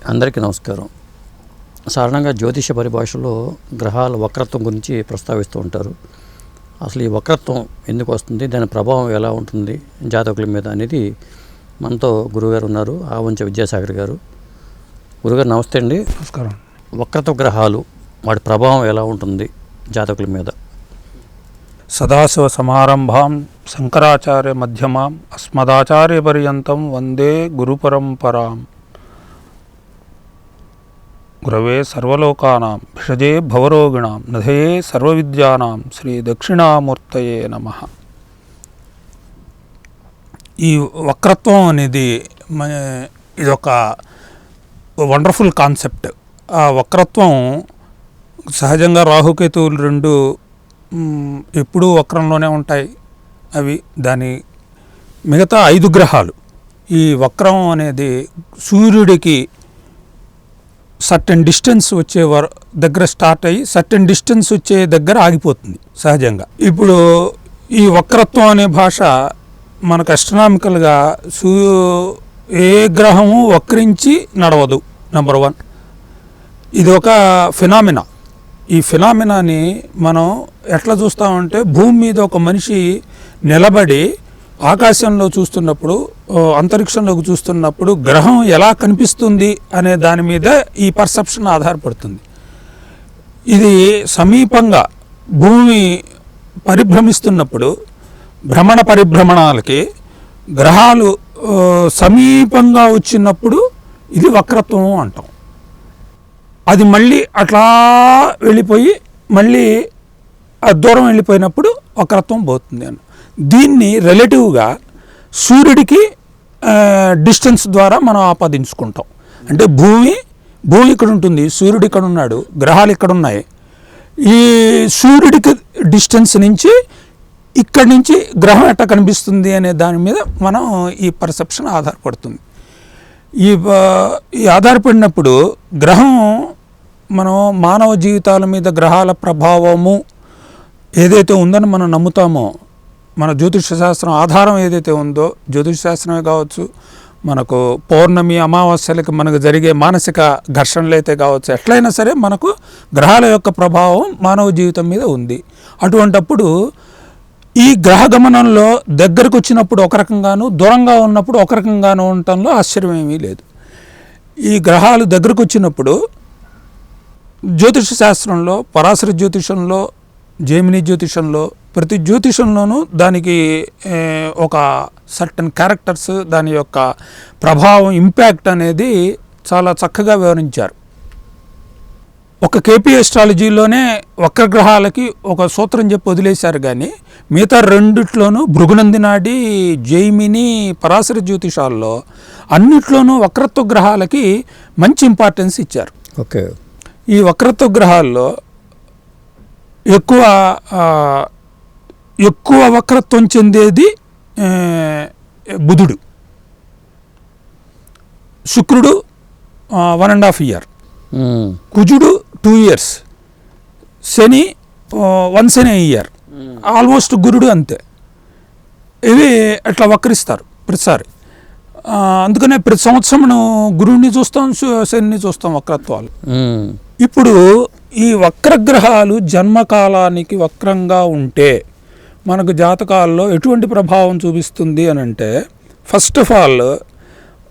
అందరికీ నమస్కారం. సాధారణంగా జ్యోతిష పరిభాషలో గ్రహాల వక్రత్వం గురించి ప్రస్తావిస్తూ ఉంటారు. అసలు ఈ వక్రత్వం ఎందుకు వస్తుంది, దాని ప్రభావం ఎలా ఉంటుంది జాతకుల మీద అనేది మనతో గురువుగారు ఉన్నారు, ఆవంచ విద్యాసాగర్ గారు. గురుగారు నమస్తే అండి. నమస్కారం. వక్రత్వ గ్రహాలు వాటి ప్రభావం ఎలా ఉంటుంది జాతకుల మీద? సదాశివ సమారంభాం శంకరాచార్య మధ్యమాం అస్మదాచార్య పర్యంతం వందే గురు పరంపరాం. గురవే సర్వలోకానాం భిషజే భవరోగిణాం నధయే సర్వవిద్యానాం శ్రీ దక్షిణామూర్తయే నమః. ఈ వక్రత్వం అనేది ఇదొక వండర్ఫుల్ కాన్సెప్ట్. ఆ వక్రత్వం సహజంగా రాహుకేతువులు రెండు ఎప్పుడూ వక్రంలోనే ఉంటాయి. అవి దాని మిగతా 5 గ్రహాలు ఈ వక్రం అనేది సూర్యుడికి సర్టెన్ డిస్టెన్స్ వచ్చే దగ్గర స్టార్ట్ అయ్యి సర్టెన్ డిస్టెన్స్ వచ్చే దగ్గర ఆగిపోతుంది సహజంగా. ఇప్పుడు ఈ వక్రత్వం అనే భాష మనకు అస్ట్రానామికల్గా ఏ గ్రహము వక్రించి నడవదు. నెంబర్ 1, ఇది ఒక ఫినామినా. ఈ ఫినామినాని మనం ఎట్లా చూస్తామంటే, భూమి మీద ఒక మనిషి నిలబడి ఆకాశంలో చూస్తున్నప్పుడు, అంతరిక్షంలోకి చూస్తున్నప్పుడు గ్రహం ఎలా కనిపిస్తుంది అనే దాని మీద ఈ పర్సెప్షన్ ఆధారపడుతుంది. ఇది సమీపంగా భూమి పరిభ్రమిస్తున్నప్పుడు భ్రమణ పరిభ్రమణాలకి గ్రహాలు సమీపంగా వచ్చినప్పుడు ఇది వక్రత్వం అంటాం. అది మళ్ళీ అట్లా వెళ్ళిపోయి మళ్ళీ దూరం వెళ్ళిపోయినప్పుడు వక్రత్వం పోతుంది అని. దీన్ని రిలేటివ్గా సూర్యుడికి డిస్టెన్స్ ద్వారా మనం ఆపాదించుకుంటాం. అంటే భూమి ఇక్కడ ఉంటుంది, సూర్యుడు ఇక్కడ ఉన్నాడు, గ్రహాలు ఇక్కడ ఉన్నాయి. ఈ సూర్యుడికి డిస్టెన్స్ నుంచి ఇక్కడి నుంచి గ్రహం ఎట్లా కనిపిస్తుంది అనే దాని మీద మనం ఈ పర్సెప్షన్ ఆధారపడుతుంది. ఈ ఆధారపడినప్పుడు గ్రహం మనం మానవ జీవితాల మీద గ్రహాల ప్రభావము ఏదైతే ఉందని మనం నమ్ముతామో, మన జ్యోతిష శాస్త్రం ఆధారం ఏదైతే ఉందో, జ్యోతిష శాస్త్రమే కావచ్చు, మనకు పౌర్ణమి అమావాస్యలకి మనకు జరిగే మానసిక ఘర్షణలు అయితే కావచ్చు, ఎట్లయినా సరే మనకు గ్రహాల యొక్క ప్రభావం మానవ జీవితం మీద ఉంది. అటువంటప్పుడు ఈ గ్రహ గమనంలో దగ్గరకు వచ్చినప్పుడు ఒక రకంగాను, దూరంగా ఉన్నప్పుడు ఒక రకంగాను ఉండటంలో ఆశ్చర్యం ఏమీ లేదు. ఈ గ్రహాలు దగ్గరకు వచ్చినప్పుడు జ్యోతిష శాస్త్రంలో, పరాశర జ్యోతిషంలో, జైమిని జ్యోతిషంలో, ప్రతి జ్యోతిషంలోనూ దానికి ఒక సర్టన్ క్యారెక్టర్స్, దాని యొక్క ప్రభావం, ఇంపాక్ట్ అనేది చాలా చక్కగా వివరించారు. ఒక కేపీ ఎస్ట్రాలజీలోనే వక్రగ్రహాలకి ఒక సూత్రం చెప్పి వదిలేశారు, కానీ మిగతా రెండిట్లోనూ భృగునందినాడి, జైమిని, పరాశర జ్యోతిషాల్లో అన్నిట్లోనూ వక్రత్వ గ్రహాలకి మంచి ఇంపార్టెన్స్ ఇచ్చారు. ఓకే. ఈ వక్రత్వ గ్రహాల్లో ఎక్కువ వక్రత్వం చెందేది బుధుడు. శుక్రుడు 1.5 year, కుజుడు 2 years, శని 1 year, ఆల్మోస్ట్ గురుడు అంతే. ఇవి అట్లా వక్రిస్తారు ప్రతిసారి. అందుకనే ప్రతి సంవత్సరం మనం గురువుని చూస్తాం, శనిని చూస్తాం వక్రత్వాలు. ఇప్పుడు ఈ వక్రగ్రహాలు జన్మకాలానికి వక్రంగా ఉంటే మనకు జాతకాల్లో ఎటువంటి ప్రభావం చూపిస్తుంది అని అంటే, ఫస్ట్ ఆఫ్ ఆల్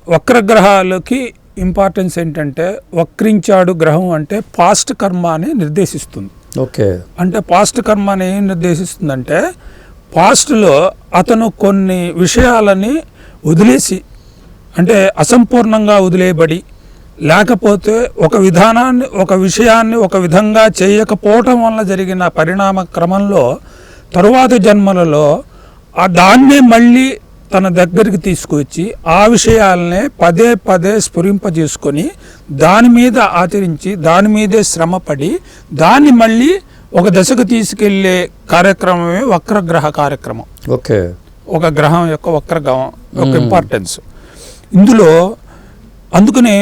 వక్రగ్రహాలకి ఇంపార్టెన్స్ ఏంటంటే, వక్రించాడు గ్రహం అంటే పాస్ట్ కర్మ అని నిర్దేశిస్తుంది. ఓకే. అంటే పాస్ట్ కర్మ అని ఏం నిర్దేశిస్తుందంటే, పాస్ట్లో అతను కొన్ని విషయాలని వదిలేసి, అంటే అసంపూర్ణంగా వదిలేయబడి, లేకపోతే ఒక విషయాన్ని ఒక విధంగా చేయకపోవటం వల్ల జరిగిన పరిణామ క్రమంలో తరువాత జన్మలలో దాన్నే మళ్ళీ తన దగ్గరికి తీసుకువచ్చి ఆ విషయాలనే పదే పదే స్ఫురింపజేసుకొని దాని మీద ఆచరించి దాని మీదే శ్రమపడి దాన్ని మళ్ళీ ఒక దశకు తీసుకెళ్లే కార్యక్రమమే వక్రగ్రహ కార్యక్రమం. ఓకే. ఒక గ్రహం యొక్క వక్రగ్రహం యొక్క ఇంపార్టెన్స్ ఇందులో. అందుకని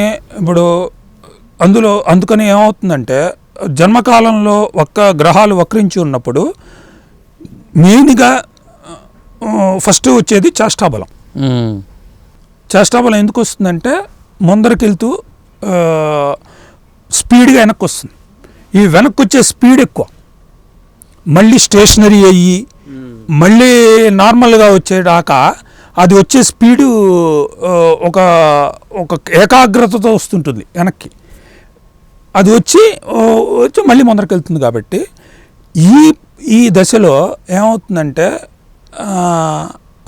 ఏమవుతుందంటే, జన్మకాలంలో గ్రహాలు వక్రించి ఉన్నప్పుడు మెయిన్గా ఫస్ట్ వచ్చేది చేష్టాబలం. చేష్టాబలం ఎందుకు వస్తుందంటే, ముందరికెళ్తూ స్పీడ్గా వెనక్కి వస్తుంది. ఈ వెనక్కి వచ్చే స్పీడ్ ఎక్కువ, మళ్ళీ స్టేషనరీ అయ్యి మళ్ళీ నార్మల్గా వచ్చేదాకా అది వచ్చే స్పీడు ఒక ఒక ఏకాగ్రతతో వస్తుంటుంది వెనక్కి. అది వచ్చి మళ్ళీ ముందరికి వెళ్తుంది. కాబట్టి ఈ దశలో ఏమవుతుందంటే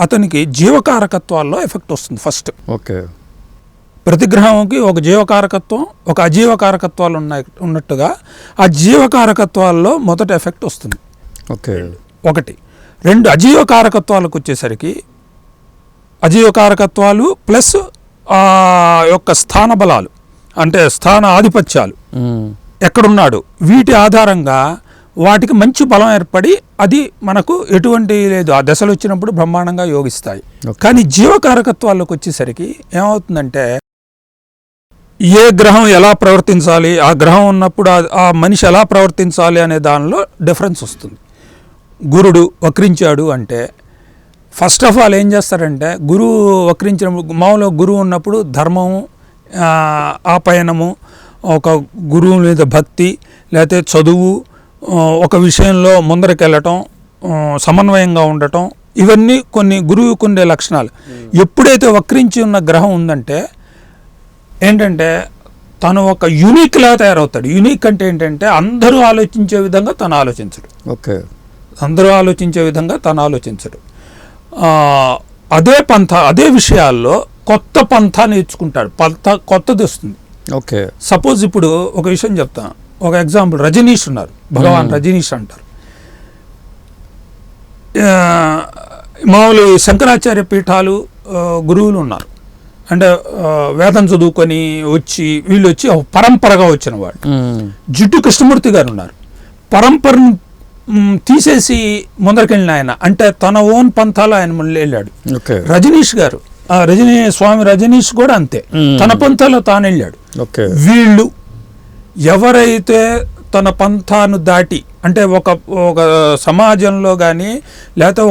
అతనికి జీవకారకత్వాల్లో ఎఫెక్ట్ వస్తుంది ఫస్ట్. ఓకే. ప్రతి గ్రహంకి ఒక జీవకారకత్వం, ఒక అజీవకారకత్వాలు ఉన్నట్టుగా ఆ జీవకారకత్వాల్లో మొదట ఎఫెక్ట్ వస్తుంది. ఓకే. 1. 2 అజీవకారకత్వాలకు వచ్చేసరికి అజీవకారకత్వాలు ప్లస్ యొక్క స్థాన బలాలు, అంటే స్థాన ఆధిపత్యాలు ఎక్కడున్నాడు, వీటి ఆధారంగా వాటికి మంచి బలం ఏర్పడి అది మనకు ఎటువంటి లేదు ఆ దశలు వచ్చినప్పుడు బ్రహ్మాండంగా యోగిస్తాయి. కానీ జీవకారకత్వాల్లోకి వచ్చేసరికి ఏమవుతుందంటే ఏ గ్రహం ఎలా ప్రవర్తించాలి, ఆ గ్రహం ఉన్నప్పుడు ఆ మనిషి ఎలా ప్రవర్తించాలి అనే దానిలో డిఫరెన్స్ వస్తుంది. గురుడు వక్రించాడు అంటే ఫస్ట్ ఆఫ్ ఆల్ ఏం చేస్తారంటే, గురువు వక్రించినప్పుడు మామూలుగా గురువు ఉన్నప్పుడు ధర్మము, ఆపయనము, ఒక గురువు మీద భక్తి, లేకపోతే చదువు, ఒక విషయంలో ముందరకెళ్ళటం, సమన్వయంగా ఉండటం, ఇవన్నీ కొన్ని గురువుకు ఉండే లక్షణాలు. ఎప్పుడైతే వక్రించి ఉన్న గ్రహం ఉందంటే ఏంటంటే తను ఒక యూనిక్లా తయారవుతాడు. యూనిక్ అంటే ఏంటంటే అందరూ ఆలోచించే విధంగా తను ఆలోచించడు. ఓకే. అందరూ ఆలోచించే విధంగా తను ఆలోచించడు. అదే పంథ, అదే విషయాల్లో కొత్త పంథ నేర్చుకుంటాడు, కొత్తది వస్తుంది. ఓకే. సపోజ్ ఇప్పుడు ఒక విషయం చెప్తాను, ఒక ఎగ్జాంపుల్. రజనీష్ ఉన్నారు, భగవాన్ రజనీష్ అంటారు. మామూలు శంకరాచార్య పీఠాలు గురువులు ఉన్నారు, అంటే వేదం చదువుకొని వచ్చి వీళ్ళు వచ్చి పరంపరగా వచ్చిన వాడు. జిడ్డు కృష్ణమూర్తి గారు ఉన్నారు, పరంపరను తీసేసి ముందరికెళ్ళిన ఆయన, అంటే తన ఓన్ పంథాలో ఆయన వెళ్ళాడు. రజనీష్ గారు, స్వామి రజనీష్ కూడా అంతే, తన పంథాలో తాను వెళ్ళాడు. వీళ్ళు ఎవరైతే తన పంథాను దాటి, అంటే ఒక సమాజంలో కానీ లేకపోతే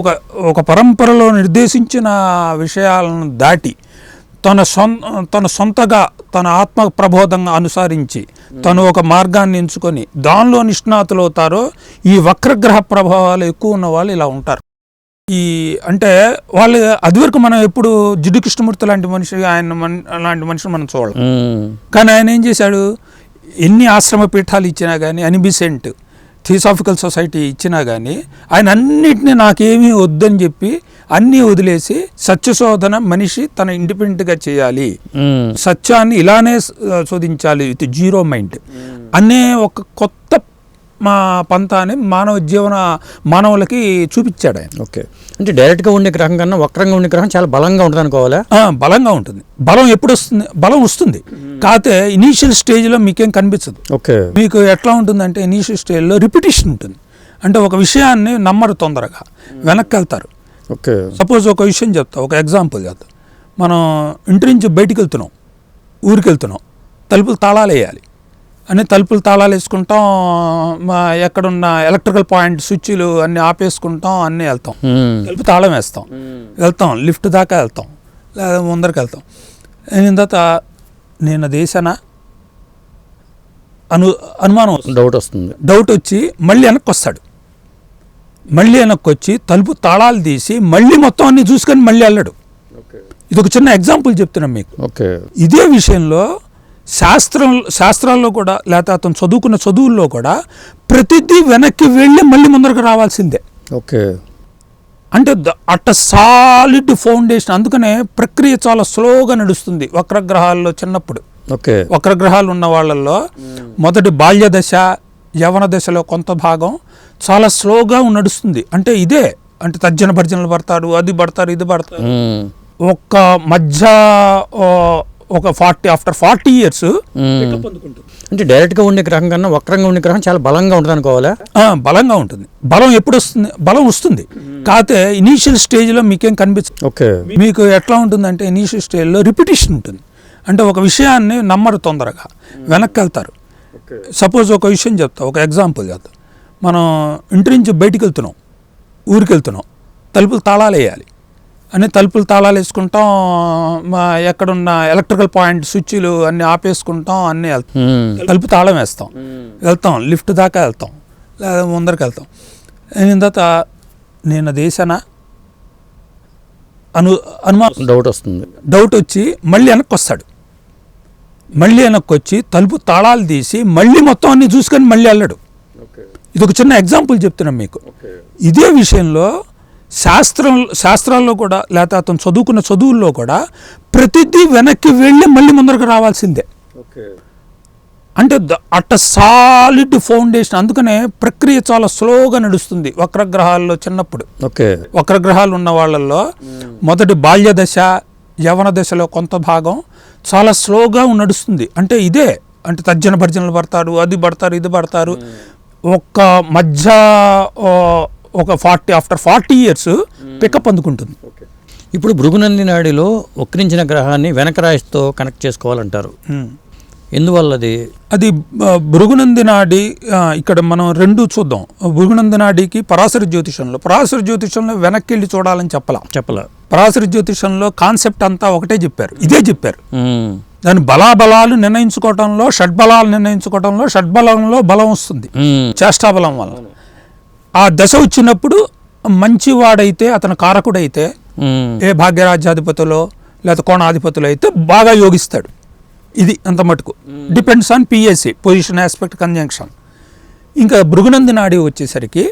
ఒక పరంపరలో నిర్దేశించిన విషయాలను దాటి తన సొంతగా తన ఆత్మ ప్రబోధంగా అనుసరించి తను ఒక మార్గాన్ని ఎంచుకొని దానిలో నిష్ణాతులు అవుతారో, ఈ వక్రగ్రహ ప్రభావాలు ఎక్కువ ఉన్న వాళ్ళు ఇలా ఉంటారు. అంటే వాళ్ళు అదివరకు మనం ఎప్పుడు జిడ్డు కృష్ణమూర్తి లాంటి మనిషి, లాంటి మనిషిని మనం చూడాలి. కానీ ఆయన ఏం చేశాడు, ఎన్ని ఆశ్రమ పీఠాలు ఇచ్చినా కానీ, అనిబిసెంట్ థియోసాఫికల్ సొసైటీ ఇచ్చినా కానీ ఆయన అన్నిటినీ నాకేమీ వద్దని చెప్పి అన్నీ వదిలేసి సత్యశోధన మనిషి తన ఇండిపెండెంట్గా చేయాలి, సత్యాన్ని ఇలానే శోధించాలి విత్ జీరో మైండ్ అనే ఒక కొత్త పంతాన్ని మానవులకి చూపించాడు ఆయన. ఓకే. అంటే డైరెక్ట్గా ఉండే గ్రహం కన్నా వక్రంగా ఉండే గ్రహం చాలా బలంగా ఉంటుంది అనుకోవాలా? బలంగా ఉంటుంది. బలం ఎప్పుడు వస్తుంది? బలం వస్తుంది, కాకపోతే ఇనీషియల్ స్టేజ్లో మీకేం కనిపించదు. ఓకే. మీకు ఎట్లా ఉంటుందంటే ఇనీషియల్ స్టేజ్లో రిపిటేషన్ ఉంటుంది, అంటే ఒక విషయాన్ని నమ్మరు, తొందరగా వెనక్కి వెళ్తారు. ఓకే. సపోజ్ ఒక విషయం చెప్తా, ఒక ఎగ్జాంపుల్ చెప్తా. మనం ఇంటి నుంచి బయటికి వెళ్తున్నాం, ఊరికి వెళ్తున్నాం, తలుపులు తాళాలు వేయాలి అని తలుపులు తాళాలు వేసుకుంటాం, ఎక్కడున్న ఎలక్ట్రికల్ పాయింట్ స్విచ్లు అన్నీ ఆపేసుకుంటాం, అన్నీ వెళ్తాం, తలుపు తాళం వేస్తాం, వెళ్తాం, లిఫ్ట్ దాకా వెళ్తాం, లేదా ముందరికి వెళ్తాం. అయిన తర్వాత నేను అది వేసానా అనుమానం, డౌట్ వచ్చి మళ్ళీ వెనక్కి వస్తాడు. మళ్ళీ వెనక్కి వచ్చి తలుపు తాళాలు తీసి మళ్ళీ మొత్తం అన్ని చూసుకొని మళ్ళీ వెళ్ళడు. ఇది ఒక చిన్న ఎగ్జాంపుల్ చెప్తున్నాం మీకు. ఇదే విషయంలో శాస్త్రాల్లో కూడా, లేకపోతే అతను చదువుకున్న చదువుల్లో కూడా ప్రతిదీ వెనక్కి వెళ్ళి మళ్ళీ ముందరకు రావాల్సిందే. ఓకే. అంటే అట్ట సాలిడ్ ఫౌండేషన్. అందుకనే ప్రక్రియ చాలా స్లోగా నడుస్తుంది వక్రగ్రహాల్లో చిన్నప్పుడు. వక్రగ్రహాలు ఉన్న వాళ్ళల్లో మొదటి బాల్య దశ, యవన దశలో కొంత భాగం చాలా స్లోగా నడుస్తుంది. అంటే ఇదే, అంటే తర్జన భర్జనలు పడతారు, అది పడతారు, ఇది పడతారు. ఒక మధ్య ఒక 40 years అంటే డైరెక్ట్గా ఉండే గ్రహం కన్నా వక్రంగా ఉండే గ్రహం చాలా బలంగా ఉంటుంది అనుకోవాలా? బలంగా ఉంటుంది. బలం ఎప్పుడు వస్తుంది? బలం వస్తుంది, కాకపోతే ఇనీషియల్ స్టేజ్లో మీకేం కనిపించదు. ఓకే. మీకు ఎట్లా ఉంటుందంటే ఇనీషియల్ స్టేజ్లో రిపిటేషన్ ఉంటుంది, అంటే ఒక విషయాన్ని నమ్మరు, తొందరగా వెనక్కి వెళ్తారు. సపోజ్ ఒక విషయం చెప్తా, ఒక ఎగ్జాంపుల్ చెప్తా. మనం ఇంటి నుంచి బయటికి వెళ్తున్నాం, ఊరికి వెళ్తున్నాం, తలుపులు తాళాలు వేయాలి అని తలుపులు తాళాలు వేసుకుంటాం, ఎక్కడున్న ఎలక్ట్రికల్ పాయింట్ స్విచ్లు అన్నీ ఆపేసుకుంటాం, అన్నీ వెళ్తాం, తలుపు తాళం వేస్తాం, వెళ్తాం, లిఫ్ట్ దాకా వెళ్తాం, లేదా ముందరికి వెళ్తాం. అయిన తర్వాత నేను దేశానా అనుమానం, డౌట్ వచ్చి మళ్ళీ వెనక్కి వస్తాడు. మళ్ళీ వెనక్కి వచ్చి తలుపు తాళాలు తీసి మళ్ళీ మొత్తం అన్ని చూసుకొని మళ్ళీ వెళ్ళాడు. ఇది ఒక చిన్న ఎగ్జాంపుల్ చెప్తున్నాం మీకు. ఇదే విషయంలో శాస్త్రాల్లో కూడా, లేకపోతే అతను చదువుకున్న చదువుల్లో కూడా ప్రతిదీ వెనక్కి వెళ్ళి మళ్ళీ ముందరకు రావాల్సిందే. అంటే అట్ట సాలిడ్ ఫౌండేషన్. అందుకనే ప్రక్రియ చాలా స్లోగా నడుస్తుంది వక్రగ్రహాల్లో. చిన్నప్పుడు వక్రగ్రహాలు ఉన్న వాళ్ళల్లో మొదటి బాల్య దశ, యవన దశలో కొంత భాగం చాలా స్లోగా నడుస్తుంది. అంటే ఇదే, అంటే తర్జన భర్జనలు పడతారు, అది పడతారు, ఇది పడతారు. ఒక మధ్య ఒక 40 years పికప్ అందుకుంటుంది. ఇప్పుడు భృగునంది నాడిలో వక్రించిన గ్రహాన్ని వెనక రాశితో కనెక్ట్ చేసుకోవాలంటారు. ఎందువల్ల అది భృగునంది నాడి? ఇక్కడ మనం రెండు చూద్దాం. భృగునంది నాడికి పరాశర జ్యోతిషంలో వెనక్కి వెళ్ళి చూడాలని చెప్పలా. పరాశర జ్యోతిషంలో కాన్సెప్ట్ అంతా ఒకటే చెప్పారు, ఇదే చెప్పారు. దాని బలాబలాలు నిర్ణయించుకోవటంలో, షడ్బలాలు నిర్ణయించుకోవటంలో, షడ్బలంలో బలం వస్తుంది చేష్టాబలం వల్ల. ఆ దశ వచ్చినప్పుడు మంచివాడైతే, అతను కారకుడైతే, ఏ భాగ్యరాజ్యాధిపతులో లేదా కోణాధిపతులు అయితే బాగా యోగిస్తాడు. ఇది అంత మటుకు depends on PSC, position aspect conjunction. ఇంకా భృగునంది నాడి వచ్చేసరికి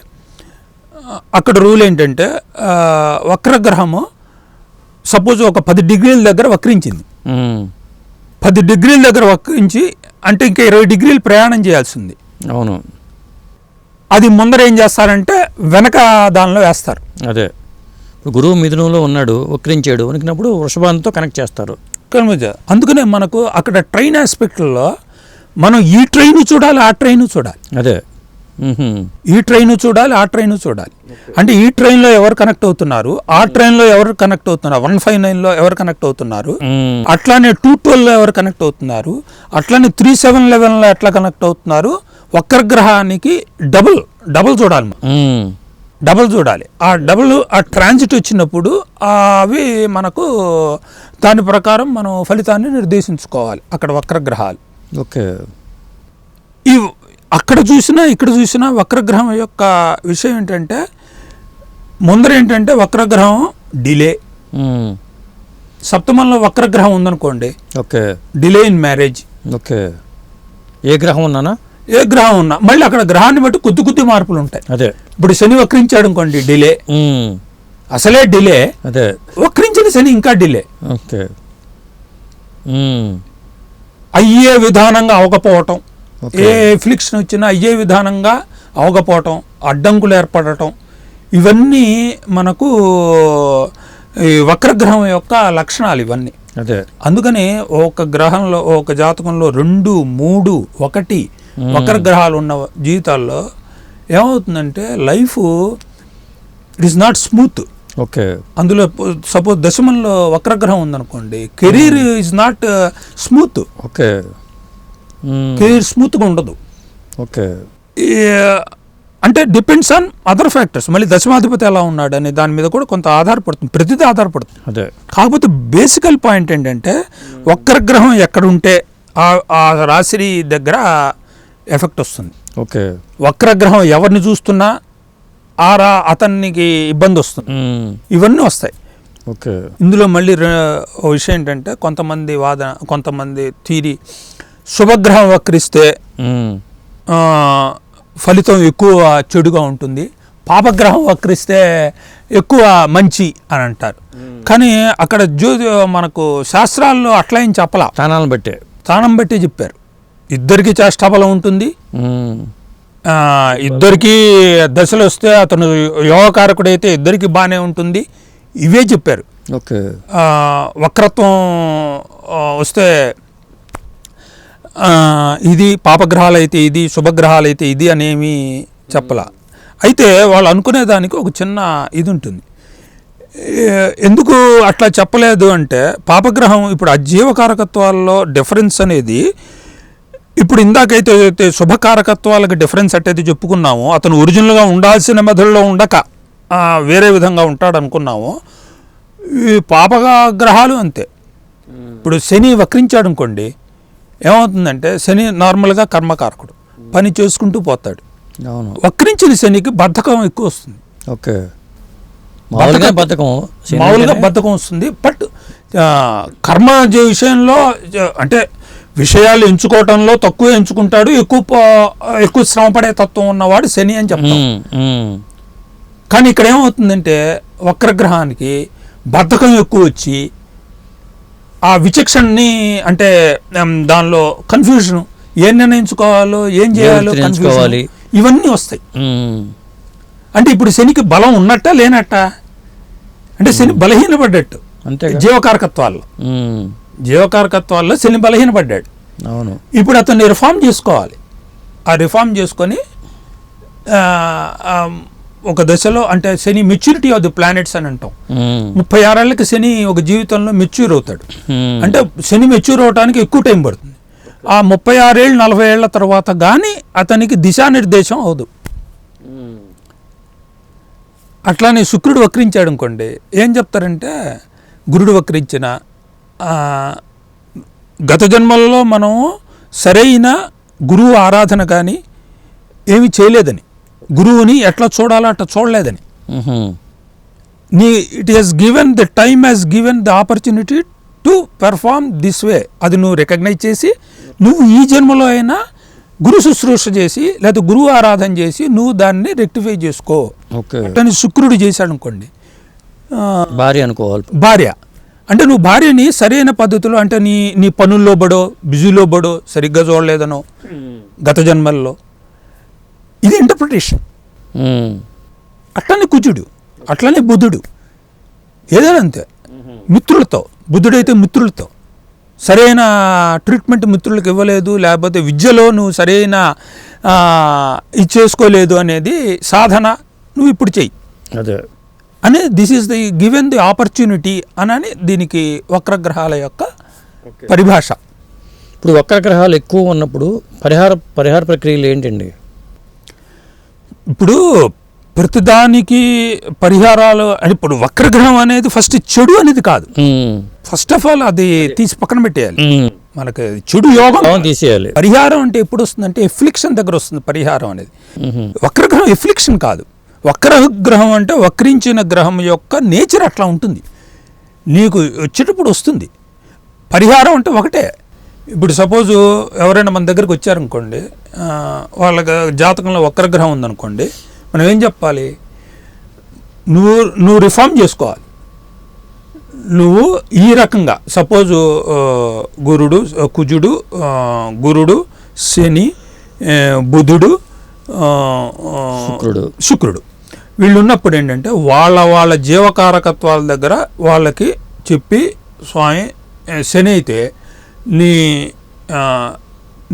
అక్కడ రూల్ ఏంటంటే, వక్రగ్రహము సపోజ్ ఒక 10 degrees దగ్గర వక్రించింది. 10 degrees దగ్గర వక్రించి అంటే ఇంకా 20 degrees ప్రయాణం చేయాల్సింది. అవును. అది ముందర ఏం చేస్తారంటే వెనక దానిలో వేస్తారు. అదే గురువు మిథునంలో ఉన్నాడు, వక్రించాడు, వణికినప్పుడు వృషభంతో కనెక్ట్ చేస్తారు. అందుకనే మనకు అక్కడ ట్రైన్ ఆస్పెక్ట్లో మనం ఈ ట్రైన్ చూడాలి, ఆ ట్రైన్ చూడాలి. అదే ఈ ట్రైన్ చూడాలి, ఆ ట్రైన్ చూడాలి. అంటే ఈ ట్రైన్లో ఎవరు కనెక్ట్ అవుతున్నారు, ఆ ట్రైన్లో ఎవరు కనెక్ట్ అవుతున్నారు, 159లో ఎవరు కనెక్ట్ అవుతున్నారు, అట్లానే 212లో ఎవరు కనెక్ట్ అవుతున్నారు, అట్లానే 3711లో ఎట్లా కనెక్ట్ అవుతున్నారు. వక్రగ్రహానికి డబుల్ చూడాలి, డబుల్ చూడాలి. ఆ ట్రాన్సిట్ వచ్చినప్పుడు అవి మనకు దాని ప్రకారం మనం ఫలితాన్ని నిర్దేశించుకోవాలి. అక్కడ వక్రగ్రహాలు ఈ అక్కడ చూసినా ఇక్కడ చూసినా వక్రగ్రహం యొక్క విషయం ఏంటంటే, ముందర ఏంటంటే వక్రగ్రహం డిలే. సప్తమంలో వక్రగ్రహం ఉందనుకోండి, డిలే ఇన్ మ్యారేజ్. ఏ గ్రహం ఉన్నానా, ఏ గ్రహం ఉన్నా మళ్ళీ అక్కడ గ్రహాన్ని బట్టి కొద్ది మార్పులు ఉంటాయి. అదే ఇప్పుడు శని వక్రించాడు అనుకోండి, డిలే. అసలే డిలే, వక్రించిన శని ఇంకా డిలే. అయ్యే విధానంగా అవకపోవటం, ఏ ఫ్లిక్షన్ వచ్చినా అయ్యే విధానంగా అవకపోవటం, అడ్డంకులు ఏర్పడటం, ఇవన్నీ మనకు ఈ వక్రగ్రహం యొక్క లక్షణాలు ఇవన్నీ. అందుకని ఒక గ్రహంలో, ఒక జాతకంలో 2, 3, 1 వక్రగ్రహాలు ఉన్న జీవితాల్లో ఏమవుతుందంటే life it is not smooth. అందులో సపోజ్ దశమంలో వక్రగ్రహం ఉందనుకోండి, career is not smooth. Career స్మూత్గా ఉండదు. అంటే డిపెండ్స్ ఆన్ అదర్ ఫ్యాక్టర్స్. మళ్ళీ దశమాధిపతి ఎలా ఉన్నాడు అనే దాని మీద కూడా కొంత ఆధారపడుతుంది, ప్రతిదీ ఆధారపడుతుంది. కాకపోతే బేసికల్ పాయింట్ ఏంటంటే, వక్రగ్రహం ఎక్కడ ఉంటే ఆ రాశి దగ్గర ఎఫెక్ట్ వస్తుంది. వక్రగ్రహం ఎవరిని చూస్తున్నా అతనికి ఇబ్బంది వస్తుంది. ఇవన్నీ వస్తాయి. ఇందులో మళ్ళీ ఓ విషయం ఏంటంటే, కొంతమంది థీరీ, శుభగ్రహం వక్రిస్తే ఫలితం ఎక్కువ చెడుగా ఉంటుంది, పాపగ్రహం వక్రిస్తే ఎక్కువ మంచి అని అంటారు. కానీ అక్కడ మనకు శాస్త్రాల్లో అట్లా ఏం చెప్పలా, స్థానం బట్టి చెప్పారు. ఇద్దరికి చేష్టాబలం ఉంటుంది, ఇద్దరికి దశలు వస్తే అతను యోగకారకుడైతే ఇద్దరికి బాగానే ఉంటుంది, ఇవే చెప్పారు. వక్రత్వం వస్తే ఇది, పాపగ్రహాలు అయితే ఇది, శుభగ్రహాలు అయితే ఇది అనేమి చెప్పలా. అయితే వాళ్ళు అనుకునేదానికి ఒక చిన్న ఇది ఉంటుంది. ఎందుకు అట్లా చెప్పలేదు అంటే, పాపగ్రహం ఇప్పుడు ఆ జీవకారకత్వాల్లో డిఫరెన్స్ అనేది, ఇప్పుడు ఇందాకైతే శుభకారకత్వాలకు డిఫరెన్స్ అట్టయితే చెప్పుకున్నాము, అతను ఒరిజినల్గా ఉండాల్సిన మెథడ్లో ఉండక వేరే విధంగా ఉంటాడు అనుకున్నాము. ఈ పాపగ్రహాలు అంతే. ఇప్పుడు శని వక్రించాడు అనుకోండి, ఏమవుతుందంటే శని నార్మల్గా కర్మకారకుడు, పని చేసుకుంటూ పోతాడు. అవును. వక్రించిన శనికి బద్ధకం ఎక్కువ వస్తుంది. ఓకే. మామూలుగా బద్ధకం వస్తుంది. బట్ కర్మ విషయంలో అంటే విషయాలు ఎంచుకోవటంలో తక్కువ ఎంచుకుంటాడు, ఎక్కువ శ్రమపడే తత్వం ఉన్నవాడు శని అని చెప్తాం. కానీ ఇక్కడ ఏమవుతుందంటే వక్రగ్రహానికి బద్ధకం ఎక్కువ వచ్చి ఆ విచక్షణని అంటే దానిలో కన్ఫ్యూజన్, ఏం నిర్ణయించుకోవాలో ఏం చేయాలో కన్ఫ్యూజన్ ఇవన్నీ వస్తాయి. అంటే ఇప్పుడు శనికి బలం ఉన్నట్ట లేనట్ట అంటే శని బలహీనపడ్డట్టు జీవకారకత్వాల్లో శని బలహీనపడ్డాడు. అవును. ఇప్పుడు అతన్ని రిఫార్మ్ చేసుకోవాలి. ఆ రిఫార్మ్ చేసుకొని ఒక దశలో అంటే శని మెచ్యూరిటీ ఆఫ్ ది ప్లానెట్స్ అని అంటాం. 36 ఏళ్ళకి శని ఒక జీవితంలో మెచ్యూర్ అవుతాడు. అంటే శని మెచ్యూర్ అవడానికి ఎక్కువ టైం పడుతుంది. ఆ 36 ఏళ్ళు 40 ఏళ్ల తర్వాత కానీ అతనికి దిశానిర్దేశం అవదు. అట్లానే శుక్రుడు వక్రించాడు అనుకోండి, ఏం చెప్తారంటే గురుడు వక్రించిన గత జన్మల్లో మనం సరైన గురువు ఆరాధన కానీ ఏమి చేయలేదని, గురువుని ఎట్లా చూడాలో అట్లా చూడలేదని, it has given the time has given the opportunity to perform this way. అది నువ్వు రికగ్నైజ్ చేసి నువ్వు ఈ జన్మలో అయినా గురు శుశ్రూష చేసి లేదా గురువు ఆరాధన చేసి నువ్వు దాన్ని రెక్టిఫై చేసుకో. అతని శుక్రుడు చేశాడు అనుకోండి, భార్య అంటే నువ్వు భార్యని సరైన పద్ధతిలో అంటే నీ పనుల్లో బడో బిజీలో బడో సరిగ్గా చూడలేదనో గత జన్మల్లో, ఇది ఇంటర్ప్రిటేషన్. అట్లనే కుజుడు, అట్లనే బుధుడు, ఏదైనా అంతే. మిత్రులతో, బుధుడైతే మిత్రులతో సరైన ట్రీట్మెంట్ మిత్రులకు ఇవ్వలేదు, లేకపోతే విద్యలో నువ్వు సరైన ఇది చేసుకోలేదు అనేది సాధన నువ్వు ఇప్పుడు చెయ్యి అని this is the given the opportunity అని దీనికి వక్రగ్రహాల యొక్క పరిభాష. ఇప్పుడు వక్రగ్రహాలు ఎక్కువ ఉన్నప్పుడు పరిహార ప్రక్రియలు ఏంటండి? ఇప్పుడు ప్రతిదానికి పరిహారాలు అని, ఇప్పుడు వక్రగ్రహం అనేది ఫస్ట్ చెడు అనేది కాదు. ఫస్ట్ ఆఫ్ ఆల్ అది తీసి పక్కన పెట్టేయాలి. మనకి చెడు యోగం తీసేయాలి. పరిహారం అంటే ఎప్పుడు వస్తుందంటే ఎఫ్లిక్షన్ దగ్గర వస్తుంది పరిహారం అనేది. వక్రగ్రహం ఎఫ్లిక్షన్ కాదు. వక్రగ్రహం అంటే వక్రించిన గ్రహం యొక్క నేచర్ అట్లా ఉంటుంది, నీకు వచ్చేటప్పుడు వస్తుంది. పరిహారం అంటే ఒకటే. ఇప్పుడు సపోజు ఎవరైనా మన దగ్గరికి వచ్చారనుకోండి, వాళ్ళ జాతకంలో వక్రగ్రహం ఉందనుకోండి, మనం ఏం చెప్పాలి? నువ్వు రిఫార్మ్ చేసుకోవాలి. నువ్వు ఈ రకంగా సపోజు కుజుడు, గురుడు, శని, బుధుడు, శుక్రుడు వీళ్ళు ఉన్నప్పుడు ఏంటంటే వాళ్ళ జీవకారకత్వాల దగ్గర వాళ్ళకి చెప్పి, స్వామి శని అయితే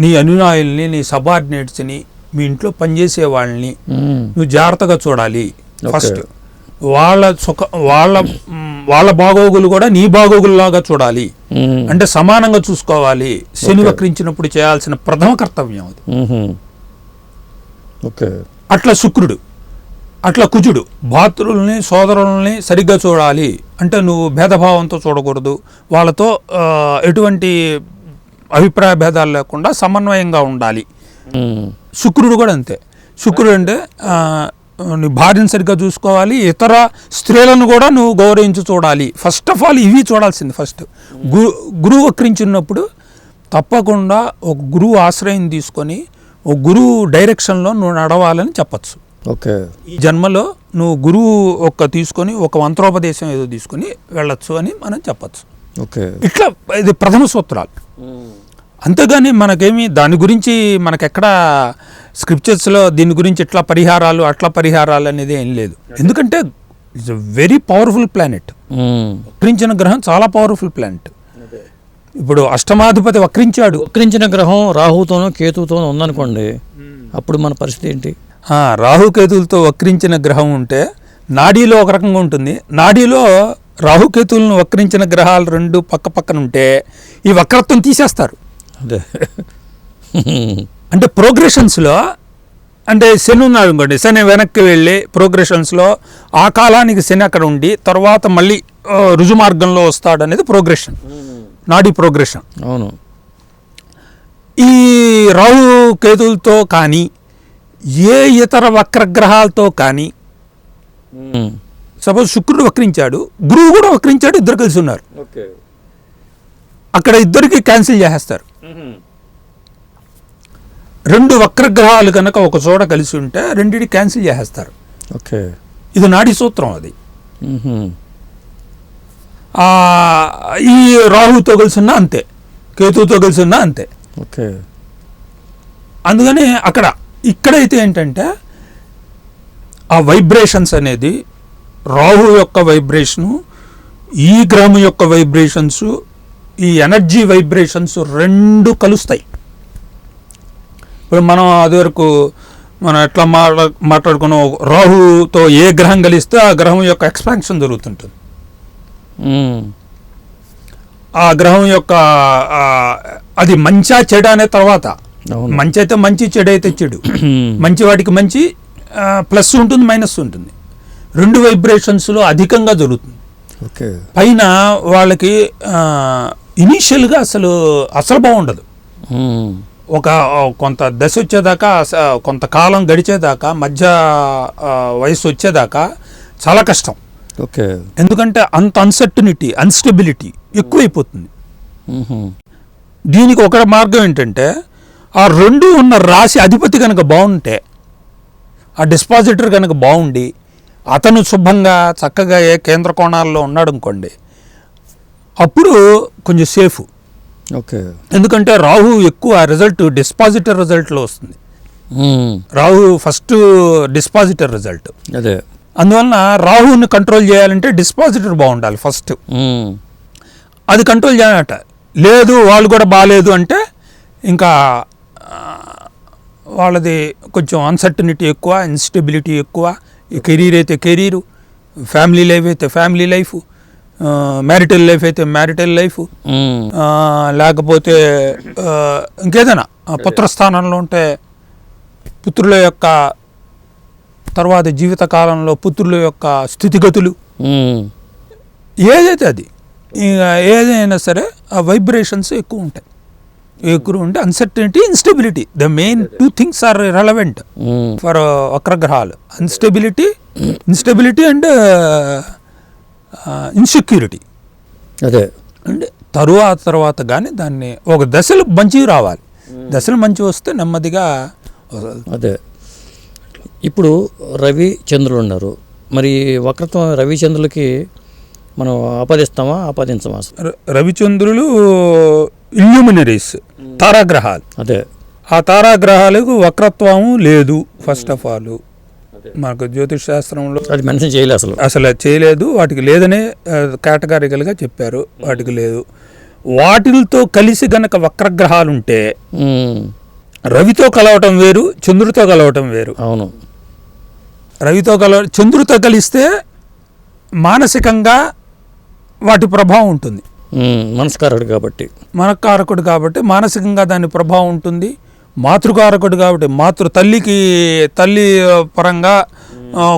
నీ అనుయాయుల్ని, నీ సబార్డినేట్స్ని, మీ ఇంట్లో పనిచేసే వాళ్ళని నువ్వు జాగ్రత్తగా చూడాలి. ఫస్ట్ వాళ్ళ బాగోగులు కూడా నీ బాగోగుల్లాగా చూడాలి, అంటే సమానంగా చూసుకోవాలి. శని వక్రించినప్పుడు చేయాల్సిన ప్రథమ కర్తవ్యం అది. అట్లా శుక్రుడు, అట్లా కుజుడు భాతృల్ని, సోదరుల్ని సరిగ్గా చూడాలి, అంటే నువ్వు భేదభావంతో చూడకూడదు, వాళ్ళతో ఎటువంటి అభిప్రాయ భేదాలు లేకుండా సమన్వయంగా ఉండాలి. శుక్రుడు కూడా అంతే. శుక్రుడు అంటే నీ భార్యను సరిగ్గా చూసుకోవాలి, ఇతర స్త్రీలను కూడా నువ్వు గౌరవించి చూడాలి. ఫస్ట్ ఆఫ్ ఆల్ ఇవి చూడాల్సింది. ఫస్ట్ గురువు వక్రించినప్పుడు తప్పకుండా ఒక గురువు ఆశ్రయం తీసుకొని ఒక గురువు డైరెక్షన్లో నువ్వు నడవాలని చెప్పచ్చు. ఈ జన్మలో నువ్వు గురువు తీసుకొని ఒక మంత్రోపదేశం ఏదో తీసుకొని వెళ్ళొచ్చు అని మనం చెప్పచ్చు. ఇట్లా ఇది ప్రథమ సూత్రాలు. అంతేగాని మనకేమి దాని గురించి మనకెక్కడ స్క్రిప్చర్స్లో దీని గురించి ఇట్లా పరిహారాలు అట్లా పరిహారాలు అనేది ఏం లేదు. ఎందుకంటే it's a very powerful planet. వక్రించిన గ్రహం చాలా పవర్ఫుల్ ప్లానెట్. ఇప్పుడు అష్టమాధిపతి వక్రించిన గ్రహం రాహుతోనో కేతువుతోనో ఉందనుకోండి, అప్పుడు మన పరిస్థితి ఏంటి? రాహుకేతువులతో వక్రించిన గ్రహం ఉంటే నాడీలో ఒక రకంగా ఉంటుంది. నాడీలో రాహుకేతువులను వక్రించిన గ్రహాలు రెండు పక్క పక్కన ఉంటే ఈ వక్రత్వం తీసేస్తారు. అంటే ప్రోగ్రెషన్స్లో, అంటే శని ఉన్నాడు అనుకోండి, శని వెనక్కి వెళ్ళి ప్రోగ్రెషన్స్లో ఆ కాలానికి శని అక్కడ ఉండి తర్వాత మళ్ళీ రుజుమార్గంలో వస్తాడనేది ప్రోగ్రెషన్, నాడీ ప్రోగ్రెషన్. అవును. ఈ రాహు కేతువులతో కానీ ఏ ఇతర వక్రగ్రహాలతో కానీ, సపోజ్ శుక్రుడు వక్రించాడు, గురువు కూడా వక్రించాడు, ఇద్దరు కలిసి ఉన్నారు, అక్కడ ఇద్దరికి క్యాన్సిల్ చేసేస్తారు. రెండు వక్రగ్రహాలు కనుక ఒక చోట కలిసి ఉంటే రెండిటి క్యాన్సిల్ చేసేస్తారు. ఓకే, ఇది నాడీ సూత్రం. అది ఈ రాహుతో కలిసి ఉన్నా అంతే, కేతువుతో కలిసి ఉన్నా అంతే. ఓకే, అందుకని ఇక్కడైతే ఏంటంటే ఆ వైబ్రేషన్స్ అనేది రాహు యొక్క వైబ్రేషను, ఈ గ్రహం యొక్క వైబ్రేషన్స్, ఈ ఎనర్జీ వైబ్రేషన్స్ రెండు కలుస్తాయి. ఇప్పుడు మనం అది వరకు మనం ఎట్లా మాట్లాడుకున్నాం, రాహుతో ఏ గ్రహం కలిస్తే ఆ గ్రహం యొక్క ఎక్స్పాన్షన్ జరుగుతుంటుంది. ఆ గ్రహం యొక్క అది మంచా చెడు అనే తర్వాత, మంచి అయితే మంచి, చెడు అయితే చెడు. మంచి వాటికి మంచి ప్లస్ ఉంటుంది, మైనస్ ఉంటుంది. రెండు వైబ్రేషన్స్లో అధికంగా జరుగుతుంది. పైన వాళ్ళకి ఇనీషియల్గా అసలు బాగుండదు. ఒక కొంత దశ వచ్చేదాకా, కొంతకాలం గడిచేదాకా, మధ్య వయసు వచ్చేదాకా చాలా కష్టం. ఓకే, ఎందుకంటే అంత అన్సర్టనిటీ, అన్స్టెబిలిటీ ఎక్కువైపోతుంది. దీనికి ఒక మార్గం ఏంటంటే ఆ రెండు ఉన్న రాశి అధిపతి కనుక బాగుంటే, ఆ డిస్పాజిటర్ కనుక బాగుండి అతను శుభ్రంగా చక్కగా ఏ కేంద్ర కోణాల్లో ఉన్నాడు అనుకోండి, అప్పుడు కొంచెం సేఫ్. ఓకే, ఎందుకంటే రాహు ఎక్కువ రిజల్ట్ డిస్పాజిటర్ రిజల్ట్లో వస్తుంది. Rahu first dispositor result. అదే, అందువలన రాహుని కంట్రోల్ చేయాలంటే డిస్పాజిటర్ బాగుండాలి ఫస్ట్. అది కంట్రోల్ చేయాలట. లేదు వాళ్ళు కూడా బాగాలేదు అంటే ఇంకా వాళ్ళది కొంచెం అన్సర్టనిటీ ఎక్కువ, ఇన్స్టెబిలిటీ ఎక్కువ. ఈ కెరీర్ అయితే కెరీరు, ఫ్యామిలీ లైఫ్ అయితే ఫ్యామిలీ లైఫ్, మ్యారిటల్ లైఫ్ అయితే మ్యారిటల్ లైఫ్, లేకపోతే ఇంకేదైనా పుత్రస్థానంలో ఉంటే పుత్రుల యొక్క తర్వాత జీవితకాలంలో పుత్రుల యొక్క స్థితిగతులు, ఏదైతే అది ఏదైనా సరే ఆ వైబ్రేషన్స్ ఎక్కువ ఉంటాయి. ఎక్కువ ఉంటే uncertainty, instability, the main two things are relevant for వక్రగ్రహాలు. Instability and insecurity. అదే అంటే తర్వాత కానీ దాన్ని ఒక దశలు మంచివి రావాలి. దశలు మంచి వస్తే నెమ్మదిగా. అదే, ఇప్పుడు రవి చంద్రులు ఉన్నారు, మరి వక్రత్వం రవి చంద్రులకి మనం ఆపాదిస్తామా ఆపాదించమా? రవిచంద్రులు ఇల్యూమినరీస్, తారాగ్రహాలు. అదే, ఆ తారాగ్రహాలకు వక్రత్వము లేదు. ఫస్ట్ ఆఫ్ ఆల్ మనకు జ్యోతిష్ శాస్త్రంలో అది మెన్షన్ చేయలేదు, అసలు చేయలేదు. వాటికి లేదనే కేటగారికల్గా చెప్పారు. వాటికి లేదు. వాటితో కలిసి గనక వక్రగ్రహాలు ఉంటే రవితో కలవటం వేరు, చంద్రుడితో కలవటం వేరు. అవును, చంద్రుడితో కలిస్తే మానసికంగా వాటి ప్రభావం ఉంటుంది. మనకారకుడు కాబట్టి మానసికంగా దాని ప్రభావం ఉంటుంది. మాతృకారకుడు కాబట్టి తల్లి పరంగా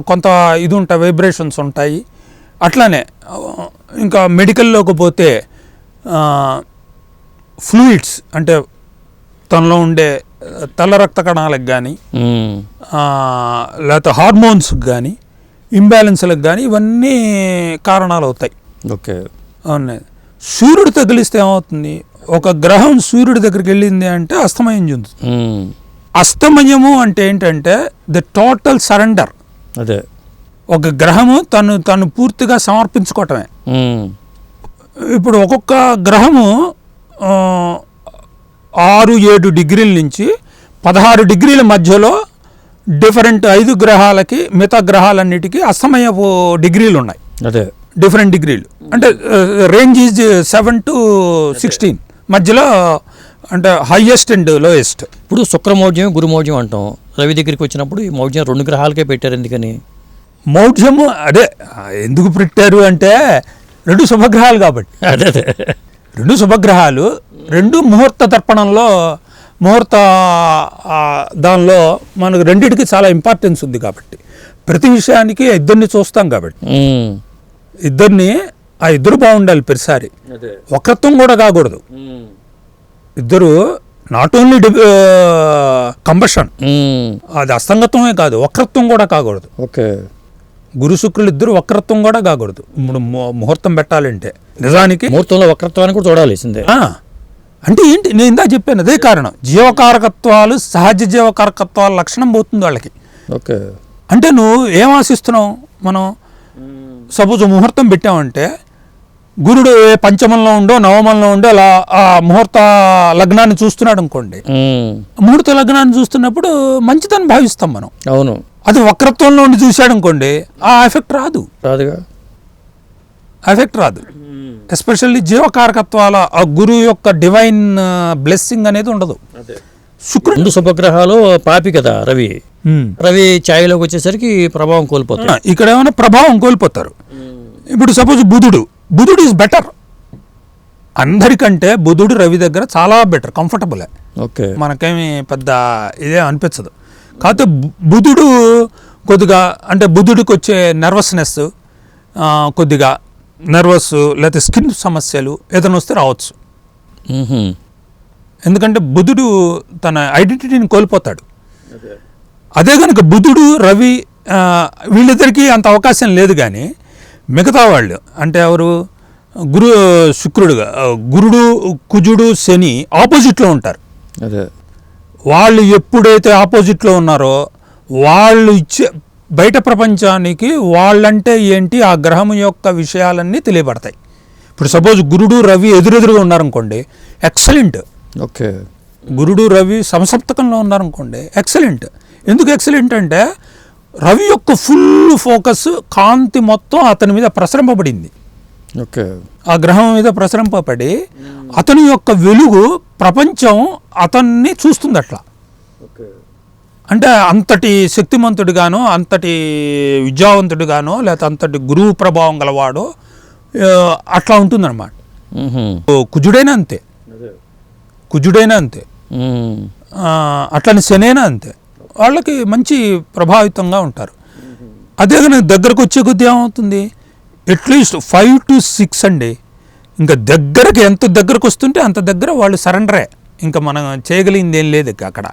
కొంత ఇది ఉంటాయి, వైబ్రేషన్స్ ఉంటాయి. అట్లానే ఇంకా మెడికల్లోకి పోతే ఫ్లూయిడ్స్ అంటే తనలో ఉండే తెల్ల రక్త కణాలకు కానీ లేకపోతే హార్మోన్స్కి కానీ ఇంబ్యాలెన్స్లకు కానీ ఇవన్నీ కారణాలు అవుతాయి. ఓకే, అవును. సూర్యుడు తగిలిస్తే ఏమవుతుంది? ఒక గ్రహం సూర్యుడి దగ్గరికి వెళ్ళింది అంటే అస్తమయం చెందుతుంది. అస్తమయము అంటే ఏంటంటే ద టోటల్ సరెండర్. అదే, ఒక గ్రహము తను పూర్తిగా సమర్పించుకోవటమే. ఇప్పుడు ఒక్కొక్క గ్రహము 6-7 డిగ్రీల నుంచి 16 డిగ్రీల మధ్యలో డిఫరెంట్ 5 గ్రహాలకి, మిగతా గ్రహాలన్నిటికీ అస్తమయపు డిగ్రీలు ఉన్నాయి. అదే, డిఫరెంట్ డిగ్రీలు అంటే రేంజ్ ఈజ్ 7 to 16 మధ్యలో, అంటే హైయెస్ట్ అండ్ లోయెస్ట్. ఇప్పుడు శుక్రమౌఢ్యం, గురుమౌఢ్యం అంటాం. రవి దగ్గరికి వచ్చినప్పుడు ఈ మౌఢ్యం 2 గ్రహాలకే పెట్టారు. ఎందుకని మౌఢ్యము? అదే ఎందుకు పెట్టారు అంటే 2 శుభగ్రహాలు కాబట్టి. అదే, 2 శుభగ్రహాలు, 2 ముహూర్త దర్పణంలో, ముహూర్త దానిలో మనకు రెండింటికి చాలా ఇంపార్టెన్స్ ఉంది కాబట్టి, ప్రతి విషయానికి ఇద్దరిని చూస్తాం కాబట్టి, ఇద్దరిని ఆ ఇద్దరు బాగుండాలి ప్రతిసారి. వక్రత్వం కూడా కాకూడదు. ఇద్దరు నాట్ ఓన్లీ కంబషన్, అది అస్తంగత్వమే కాదు, వక్రత్వం కూడా కాకూడదు. ఓకే. గురు శుక్రులు ఇద్దరు వక్రత్వం కూడా కాకూడదు. ఇప్పుడు ముహూర్తం పెట్టాలంటే నిజానికి ముహూర్తంలో వక్రత్వాన్ని కూడా చూడాల్సిందే. అంటే ఏంటి, నేను ఇందా చెప్పాను, అదే కారణం. జీవకారకత్వాలు, సహజ జీవకారకత్వాల లక్షణం పోతుంది వాళ్ళకి. ఓకే. అంటే నువ్వు ఏం ఆశిస్తున్నావు? మనం సపోజ్ ముహూర్తం పెట్టామంటే గురుడు పంచమంలో ఉండో నవమంలో ఉండో అలా ఆ ముహూర్త లగ్నాన్ని చూస్తున్నాడు అనుకోండి. ముహూర్త లగ్నాన్ని చూస్తున్నప్పుడు మంచిదని భావిస్తాం మనం. అవును. అది వక్రత్వంలో ఉండి చూశాడు అనుకోండి, ఆ ఎఫెక్ట్ రాదుగా. ఎఫెక్ట్ రాదు. ఎస్పెషల్లీ జీవకారకత్వాల ఆ గురువు యొక్క డివైన్ బ్లెస్సింగ్ అనేది ఉండదు. శుక్రుడు శుభగ్రహాలు పాపి కదా రవి. రవి ఛాయలోకి వచ్చేసరికి ప్రభావం కోల్పోతారు. ఇక్కడ ఏమైనా ప్రభావం కోల్పోతారు. ఇప్పుడు సపోజ్ బుధుడు ఈజ్ బెటర్. అందరికంటే బుధుడు రవి దగ్గర చాలా బెటర్, కంఫర్టబులే. ఓకే. మనకేమి పెద్ద ఇదే అనిపించదు. కాకపోతే బుధుడు కొద్దిగా, అంటే బుధుడికి వచ్చే నర్వస్నెస్, కొద్దిగా నర్వస్ లేకపోతే స్కిన్ సమస్యలు ఏదైనా వస్తే రావచ్చు. ఎందుకంటే బుధుడు తన ఐడెంటిటీని కోల్పోతాడు. అదే కనుక బుధుడు రవి వీళ్ళిద్దరికీ అంత అవకాశం లేదు. కానీ మిగతా వాళ్ళు అంటే ఎవరు, గురుడు కుజుడు శని ఆపోజిట్లో ఉంటారు. వాళ్ళు ఎప్పుడైతే ఆపోజిట్లో ఉన్నారో వాళ్ళు ఇచ్చే బయట ప్రపంచానికి వాళ్ళంటే ఏంటి, ఆ గ్రహం యొక్క విషయాలన్నీ తెలియబడతాయి. ఇప్పుడు సపోజ్ గురుడు రవి ఎదురెదురుగా ఉన్నారనుకోండి, ఎక్సలెంట్. ఓకే. గురుడు రవి సమసప్తకంలో ఉన్నారనుకోండి, ఎక్సలెంట్. ఎందుకు ఎక్సలెంట్ అంటే రవి యొక్క ఫుల్ ఫోకస్, కాంతి మొత్తం అతని మీద ప్రసరింపబడింది. ఓకే. ఆ గ్రహం మీద ప్రసరింపబడి అతని యొక్క వెలుగు ప్రపంచం అతన్ని చూస్తుంది. అట్లా అంటే అంతటి శక్తిమంతుడిగానో, అంతటి విద్యావంతుడిగానో, లేకపోతే అంతటి గురువు ప్రభావం గలవాడో అట్లా ఉంటుందన్నమాట. కుజుడైనా అంతే, అట్లని శనైనా అంతే. వాళ్ళకి మంచి ప్రభావితంగా ఉంటారు. అదే కానీ దగ్గరకు వచ్చే కొద్ది ఏమవుతుంది, అట్లీస్ట్ 5 to 6 అండి. ఇంకా దగ్గరకి ఎంత దగ్గరకు వస్తుంటే అంత దగ్గర వాళ్ళు సరెండరే. ఇంకా మనం చేయగలిగింది ఏం లేదు అక్కడ.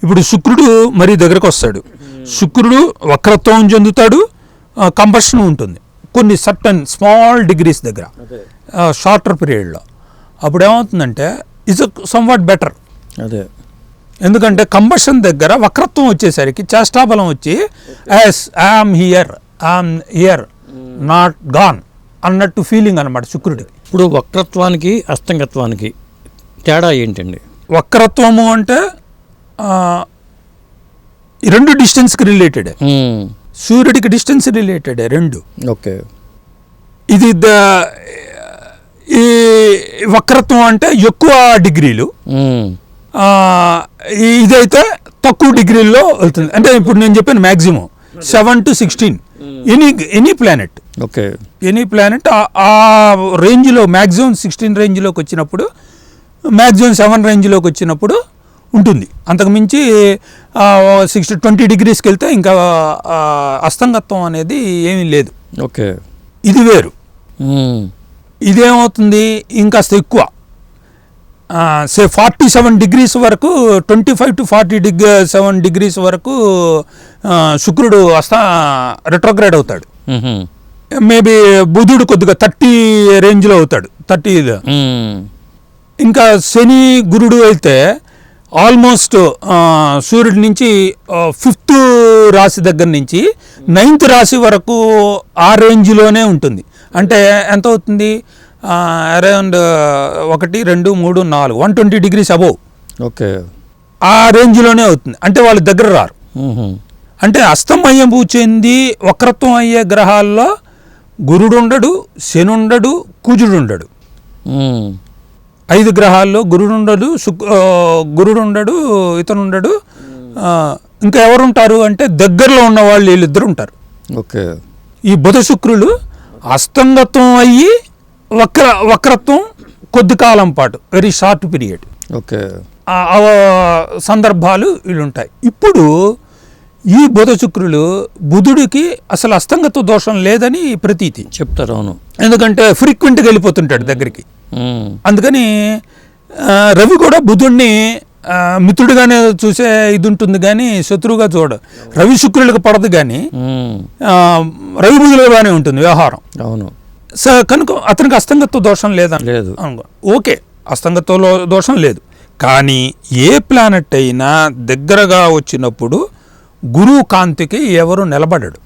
ఇప్పుడు శుక్రుడు మరీ దగ్గరకు వస్తాడు. శుక్రుడు వక్రత్వం చెందుతాడు, కంబషన్ ఉంటుంది కొన్ని సర్టన్ స్మాల్ డిగ్రీస్ దగ్గర, షార్టర్ పీరియడ్లో. అప్పుడు ఏమవుతుందంటే ఇట్స్ సమ్వాట్ బెటర్. ఎందుకంటే కంబషన్ దగ్గర వక్రత్వం వచ్చేసరికి చేష్టాబలం వచ్చి ఐఎమ్ హియర్ నాట్ గాన్ అన్నట్టు ఫీలింగ్ అనమాట శుక్రుడికి. ఇప్పుడు వక్రత్వానికి అస్తంగత్వానికి తేడా ఏంటండి? వక్రత్వము అంటే రెండు డిస్టెన్స్కి రిలేటెడ్, సూర్యుడికి డిస్టెన్స్ రిలేటెడ్ రెండు. ఓకే. ఇది ఈ వక్రత్వం అంటే ఎక్కువ డిగ్రీలు, ఇదైతే తక్కువ డిగ్రీల్లో వెళ్తుంది. అంటే ఇప్పుడు నేను చెప్పాను maximum 7 to 16 any planet. Okay. Any planet ఆ రేంజ్లో మ్యాక్సిమం 16 రేంజ్లోకి వచ్చినప్పుడు, మ్యాక్సిమం 7 రేంజ్లోకి వచ్చినప్పుడు ఉంటుంది. అంతకుమించి 20 డిగ్రీస్కి వెళ్తే ఇంకా అస్తంగత్వం అనేది ఏమీ లేదు. ఓకే. ఇది వేరు. ఇదేమవుతుంది ఇంకాస్త ఎక్కువ, 47 డిగ్రీస్ వరకు, 25 to 47 డిగ్రీస్ వరకు శుక్రుడు రెట్రోగ్రేడ్ అవుతాడు. మేబీ బుధుడు కొద్దిగా 30 రేంజ్లో అవుతాడు, 30. ఇంకా శని గురుడు అయితే ఆల్మోస్ట్ సూర్యుడి నుంచి 5th రాశి దగ్గర నుంచి 9th రాశి వరకు ఆ రేంజ్లోనే ఉంటుంది. అంటే ఎంత అవుతుంది, అరౌండ్ 1, 2, 3, 4 120 డిగ్రీస్ అబోవ్. ఓకే. ఆ రేంజ్లోనే అవుతుంది. అంటే వాళ్ళు దగ్గర రారు. అంటే అస్తమయము చెంది వక్రత్వం అయ్యే గ్రహాల్లో గురుడు ఉండడు, శని ఉండడు, కుజుడు ఉండడు. 5 గ్రహాల్లో గురుడు ఉండడు, ఇతను ఉండడు. ఇంకా ఎవరుంటారు అంటే దగ్గరలో ఉన్న వాళ్ళు వీళ్ళిద్దరు ఉంటారు. ఓకే. ఈ బుధ శుక్రులు అస్తంగత్వం అయ్యి వక్రత్వం కొద్ది కాలం పాటు, వెరీ షార్ట్ పీరియడ్. ఓకే. సందర్భాలు వీళ్ళుంటాయి. ఇప్పుడు ఈ బుధ శుక్రులు బుధుడికి అసలు అస్తంగత్వ దోషం లేదని ప్రతీతి చెప్తారు. అవును. ఎందుకంటే ఫ్రీక్వెంట్గా వెళ్ళిపోతుంటాడు దగ్గరికి. ఉమ్. అందుకని రవి కూడా బుధుడిని మిత్రుడిగానే చూసే ఇది ఉంటుంది కానీ శత్రువుగా చూడ. రవి శుక్రులకు పడదు కానీ ఉమ్. రవి బుధులుగానే ఉంటుంది వ్యవహారం. అవును. కనుక అతనికి అస్తంగత్వ దోషం లేదని లేదు. ఓకే, అస్తంగత్వ దోషం లేదు. కానీ ఏ ప్లానెట్ అయినా దగ్గరగా వచ్చినప్పుడు గురువు కాంతికి ఎవరు నిలబడడు.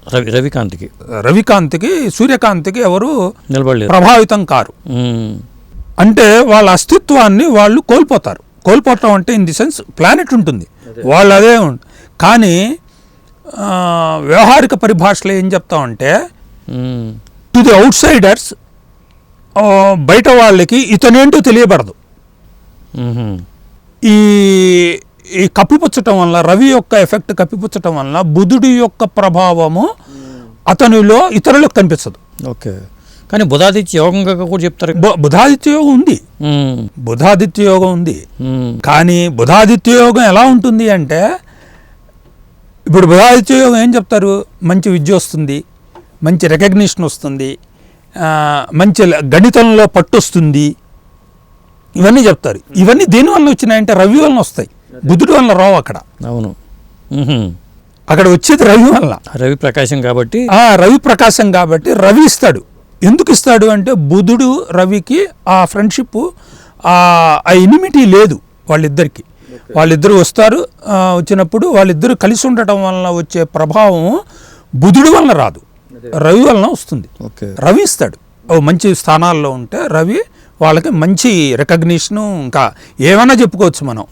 రవికాంతికి సూర్యకాంతికి ఎవరు నిలబడలేదు, ప్రభావితం ప్రభావితం కారు. అంటే వాళ్ళ అస్తిత్వాన్ని వాళ్ళు కోల్పోతారు. కోల్పోవటం అంటే ఇన్ ది సెన్స్ ప్లానెట్ ఉంటుంది, వాళ్ళు అదే కానీ వ్యవహారిక పరిభాషలో ఏం చెప్తామంటే టు ది అవుట్ సైడర్స్, బయట వాళ్ళకి ఇతనేంటో తెలియబడదు. ఈ ఈ కప్పిపుచ్చటం వల్ల, రవి యొక్క ఎఫెక్ట్ కప్పిపుచ్చటం వల్ల బుధుడి యొక్క ప్రభావము అతనిలో ఇతరులకు కనిపించదు. ఓకే. కానీ బుధాదిత్య యోగంగా కూడా చెప్తారు. బుధాదిత్య యోగం ఉంది, బుధాదిత్య యోగం ఉంది. కానీ బుధాదిత్య యోగం ఎలా ఉంటుంది అంటే, ఇప్పుడు బుధాదిత్య యోగం ఏం చెప్తారు? మంచి విద్య వస్తుంది, మంచి రికగ్నిషన్ వస్తుంది, మంచి గణితంలో పట్టు వస్తుంది, ఇవన్నీ చెప్తారు. ఇవన్నీ దేని వల్ల వచ్చినాయంటే రవి వలన వస్తాయి, బుధుడి వల్ల రావు. అక్కడ అవును, అక్కడ వచ్చేది రవి వల్ల, రవి ప్రకాశం కాబట్టి. రవి ప్రకాశం కాబట్టి రవి ఇస్తాడు. ఎందుకు ఇస్తాడు అంటే బుధుడు రవికి ఆ ఫ్రెండ్షిప్, ఆ ఎనిమిటీ లేదు వాళ్ళిద్దరికి. వాళ్ళిద్దరు వస్తారు, వచ్చినప్పుడు వాళ్ళిద్దరు కలిసి ఉండటం వలన వచ్చే ప్రభావం బుధుడి వలన రాదు, రవి వలన వస్తుంది. రవి ఇస్తాడు. మంచి స్థానాల్లో ఉంటే రవి వాళ్ళకి మంచి రికగ్నిషను, ఇంకా ఏమైనా చెప్పుకోవచ్చు మనం.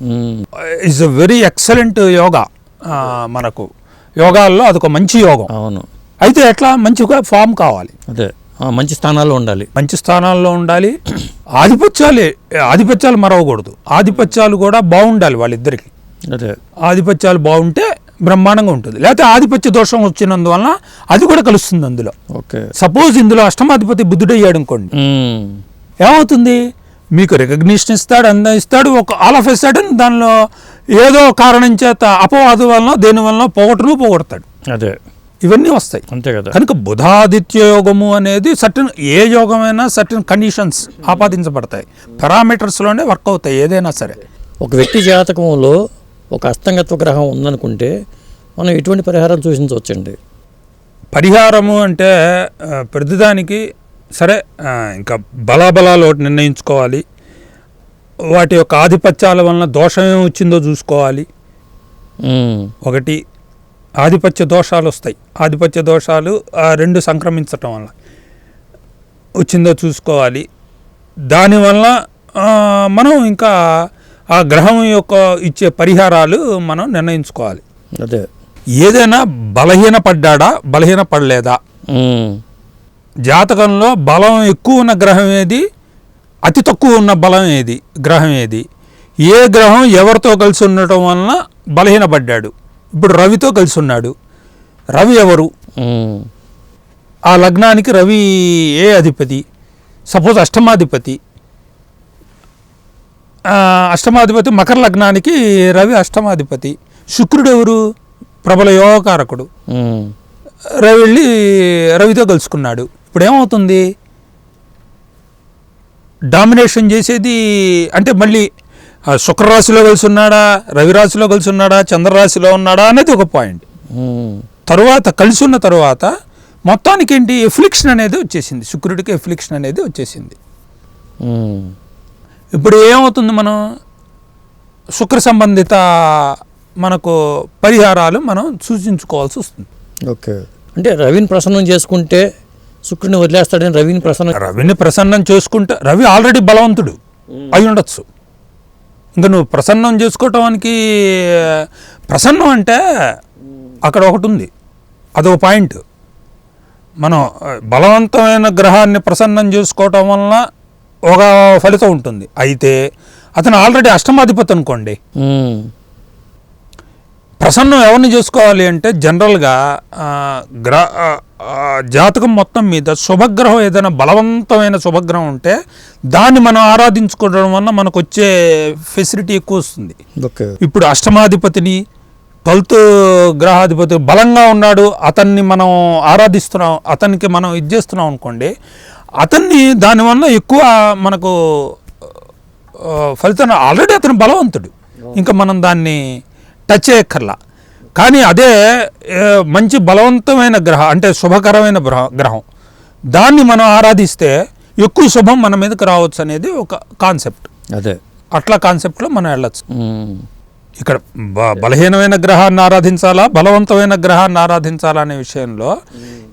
It's a very excellent yoga. మనకు యోగాల్లో అదొక మంచి యోగం. అవును. అయితే ఎట్లా మంచిగా ఫామ్ కావాలి, అదే మంచి స్థానాల్లో ఉండాలి, మంచి స్థానాల్లో ఉండాలి. ఆధిపత్యాలు మరవకూడదు, ఆధిపత్యాలు కూడా బాగుండాలి వాళ్ళిద్దరికి. అదే ఆధిపత్యాలు బాగుంటే బ్రహ్మాండంగా ఉంటుంది. లేకపోతే ఆధిపత్య దోషం వచ్చినందువలన అది కూడా కలుస్తుంది అందులో. ఓకే. సపోజ్ ఇందులో అష్టమాధిపతి బుద్ధుడయ్యాడు అనుకోండి, ఏమవుతుంది? మీకు రికగ్నిషన్ ఇస్తాడు, ఇస్తాడు, ఒక ఆల్ ఆఫ్ ఎ సడన్ దానిలో ఏదో కారణం చేత అపవాదు వలన దేని వలన పోగొడతాడు. అదే ఇవన్నీ వస్తాయి, అంతే కదా. కనుక బుధాదిత్య యోగము అనేది సర్టన్, ఏ యోగమైనా సర్టన్ కండిషన్స్ ఆపాదించబడతాయి, పారామీటర్స్లోనే వర్క్ అవుతాయి ఏదైనా సరే. ఒక వ్యక్తి జాతకంలో ఒక అస్తంగత్వ గ్రహం ఉందనుకుంటే మనం ఎటువంటి పరిహారం సూచించవచ్చండి? పరిహారము అంటే ప్రతిదానికి సరే, ఇంకా బలాబలాలు ఒకటి నిర్ణయించుకోవాలి, వాటి యొక్క ఆధిపత్యాల వలన దోషం ఏమి వచ్చిందో చూసుకోవాలి. ఒకటి ఆధిపత్య దోషాలు వస్తాయి, ఆధిపత్య దోషాలు రెండు సంక్రమించటం వల్ల వచ్చిందో చూసుకోవాలి. దానివల్ల మనం ఇంకా ఆ గ్రహం యొక్క ఇచ్చే పరిహారాలు మనం నిర్ణయించుకోవాలి. అదే ఏదైనా బలహీన పడలేదా, జాతకంలో బలం ఎక్కువ ఉన్న గ్రహం ఏది, అతి తక్కువ ఉన్న బలం ఏది, గ్రహం ఏది, ఏ గ్రహం ఎవరితో కలిసి ఉండటం వలన బలహీనపడ్డాడు. ఇప్పుడు రవితో కలిసి ఉన్నాడు, రవి ఎవరు? ఆ లగ్నానికి రవి ఏ అధిపతి? సపోజ్ అష్టమాధిపతి మకర లగ్నానికి రవి అష్టమాధిపతి. శుక్రుడు ఎవరు? ప్రబల యోగకారకుడు. రవితో కలుసుకున్నాడు. ఇప్పుడు ఏమవుతుంది? డామినేషన్ చేసేది అంటే మళ్ళీ శుక్రరాశిలో కలిసి ఉన్నాడా, రవి రాశిలో కలిసి ఉన్నాడా, చంద్రరాశిలో ఉన్నాడా అనేది ఒక పాయింట్. తరువాత కలిసి ఉన్న తర్వాత మొత్తానికి ఏంటి, ఎఫ్లిక్షన్ అనేది వచ్చేసింది, శుక్రుడికి ఎఫ్లిక్షన్ అనేది వచ్చేసింది. ఇప్పుడు ఏమవుతుంది? మనం శుక్ర సంబంధిత మనకు పరిహారాలు మనం సూచించుకోవాల్సి వస్తుంది. ఓకే. అంటే రవిని ప్రసన్నం చేసుకుంటే శుక్రుని వదిలేస్తాడని రవిని ప్రసన్నం చేసుకుంటే, రవి ఆల్రెడీ బలవంతుడు అయి ఉండొచ్చు. ఇంకా నువ్వు ప్రసన్నం చేసుకోవటానికి, ప్రసన్నం అంటే అక్కడ ఒకటి ఉంది, అదొక పాయింట్. మనం బలవంతమైన గ్రహాన్ని ప్రసన్నం చేసుకోవటం వలన ఒక ఫలితం ఉంటుంది. అయితే అతను ఆల్రెడీ అష్టమాధిపతి అనుకోండి, ప్రసన్నం ఎవరిని చేసుకోవాలి అంటే జనరల్గా జాతకం మొత్తం మీద శుభగ్రహం, ఏదైనా బలవంతమైన శుభగ్రహం ఉంటే దాన్ని మనం ఆరాధించుకోవడం వల్ల మనకు వచ్చే ఫెసిలిటీ ఎక్కువ వస్తుంది. ఇప్పుడు అష్టమాధిపతిని 12th గ్రహాధిపతి బలంగా ఉన్నాడు, అతన్ని మనం ఆరాధిస్తున్నాం, అతనికి మనం ఇది చేస్తున్నాం అనుకోండి, అతన్ని దానివల్ల ఎక్కువ మనకు ఫలితం ఆల్రెడీ అతను బలవంతుడు, ఇంకా మనం దాన్ని టచ్ చేయక్కర్లా. కానీ అదే మంచి బలవంతమైన గ్రహం అంటే శుభకరమైన గ్రహం, దాన్ని మనం ఆరాధిస్తే ఎక్కువ శుభం మన మీదకి రావచ్చు అనేది ఒక కాన్సెప్ట్. అదే అట్లా కాన్సెప్ట్లో మనం వెళ్ళచ్చు. ఇక్కడ బలహీనమైన గ్రహాన్ని ఆరాధించాలా, బలవంతమైన గ్రహాన్ని ఆరాధించాలా అనే విషయంలో